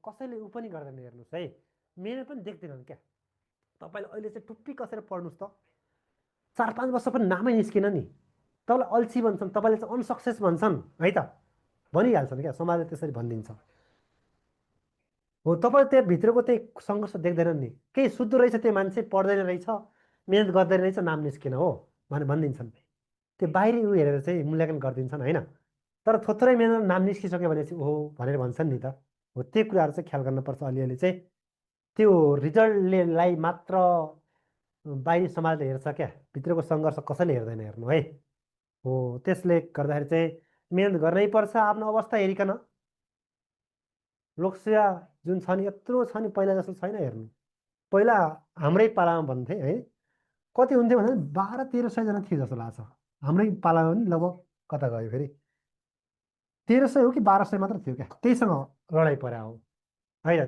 कसैले उ पनि गर्दैन हेर्नुहोस् है, मेहनत पनि देख्दैनन् क्या। तपाईँले अहिले चाहिँ टुप्पी कसेर पढ्नुहोस् त, 4-5 वर्ष पनि नामै निस्किन नि, तपाईँलाई अल्छी भन्छन्, तपाईँले चाहिँ अनसक्सेस भन्छन् है त, भनिहाल्छन् क्या, समाजले त्यसरी भनिदिन्छ। हो तपाईँ त्यहाँ भित्रको त्यही सङ्घर्ष देख्दैनन् नि, केही शुद्ध रहेछ त्यो मान्छे, पढ्दैन रहेछ, मेहनत गर्दैन रहेछ, नाम निस्किन हो भनेर भनिदिन्छन्। त्यो बाहिरी उ हेरेर चाहिँ मूल्याङ्कन गरिदिन्छन् होइन। तर थोत्रै मेहनत नाम निस्किसक्यो भने चाहिँ ओहो भनेर भन्छन् नि त। हो त्यो कुराहरू चाहिँ ख्याल गर्नुपर्छ अलिअलि चाहिँ। त्यो रिजल्टलाई मात्र बाहिरी समाजले हेर्छ क्या, भित्रको सङ्घर्ष कसैले हेर्दैन हेर्नु है। हो त्यसले गर्दाखेरि चाहिँ मेहनत गर्नै पर्छ आफ्नो अवस्था हेरिकन। लोकसेवा जुन छ नि यत्रो छ नि, पहिला जस्तो छैन हेर्नु। पहिला हाम्रै पालामा भन्थे है, कति हुन्थ्यो भने 1200-1300 जना थियो जस्तो लाग्छ हाम्रै पालामा पनि। लगभग कता गयो फेरि, 1300 हो कि 1200 मात्र थियो क्या, त्यहीसँग लडाइँ परे हो होइन।